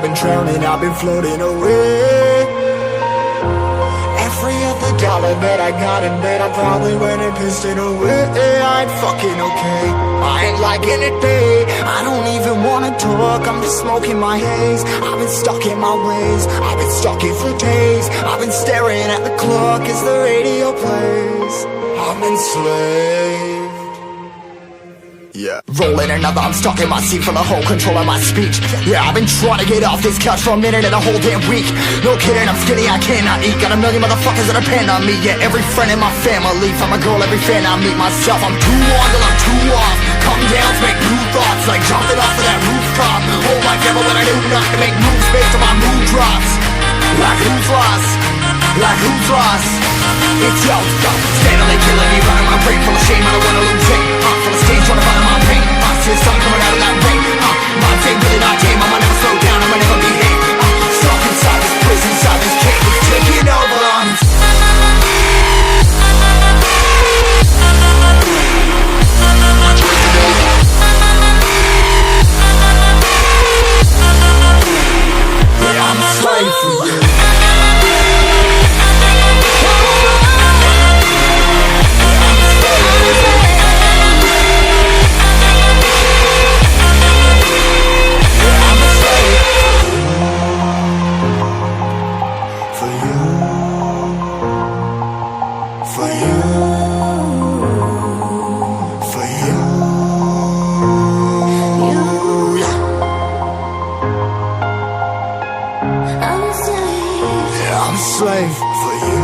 been drowning, I've been floating away. Every other dollar that I got in bed, I probably went and pissed it away. I ain't fucking okay, I ain't liking it, babe. I don't even wanna talk, I'm just smoking my haze. I've been stuck in my ways, I've been stuck in for days. I've been staring at the clock as the radio plays. I'm enslaved. Yeah, rolling another, I'm stuck in my seat for the whole control of my speech. Yeah, I've been trying to get off this couch for a minute and a whole damn week. No kidding, I'm skinny, I cannot eat. Got a million motherfuckers that depend on me. Yeah, every friend in my family, from a girl, every fan I meet myself. I'm too on till I'm too off. Come down to make new thoughts, like jumping off of that rooftop. Oh my God, when I do not to make moves based on my mood drops. Like who's lost? Like who's lost? It's yo, steadily killing me, running my brain full of shame, I don't wanna lose it. Full of stage, trying to find my pain. See the sun coming out of that rain. Minds ain't really not tame, I'ma never slow down, I'ma never behave. Stuck inside this prison, inside this cage, it's taking over. Yeah, I'm a slave for you. I'm a slave for you.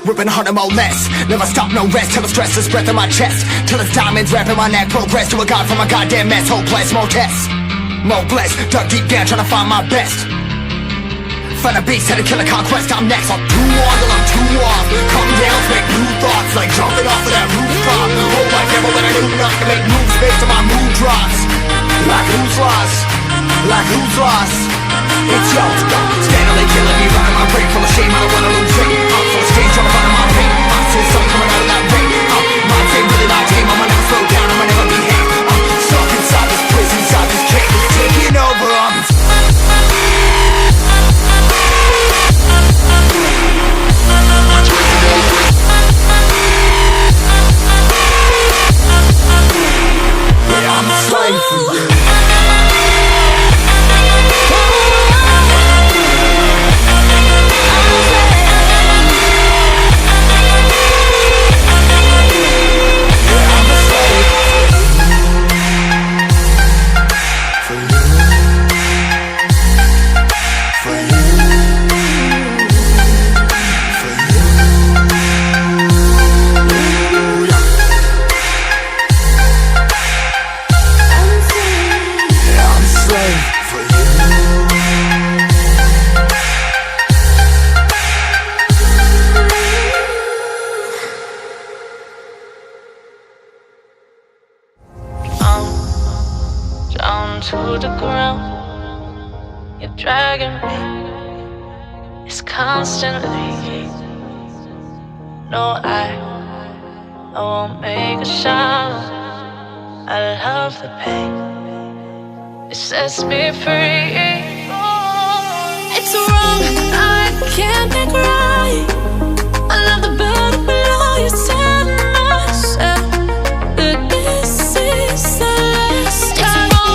Ripping harder, more less. Never stop, no rest. Till the stress is breath in my chest. Till it's diamonds wrapping my neck. Progress to a god from a goddamn mess. Hopeless, more tests, more blessed. Dug deep down trying to find my best. Find a beast, had to kill a conquest. I'm next. I'm too on till I'm too off. Come down, make new thoughts, like jumping off of that rooftop. Oh my God, when I do not to make moves based on my mood drops. Like who's lost? Like who's lost? It's yo, steadily killing me, running my brain full of shame, I don't wanna lose it. Full of stage, trying to find my pain. See the sun coming out of that rain. Minds ain't really not tame, I'ma never slow down, I'ma never behave. Stuck inside this prison, inside this cage, it's taking over. Yeah, I'm a slave for you. To the ground, you're dragging me. It's constantly. No, I won't make a sound. I love the pain. It sets me free. It's wrong, I can't make right. I love the better below. You said myself that this is the last time. I'm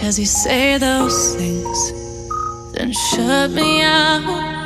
As you say those things, then shut me out.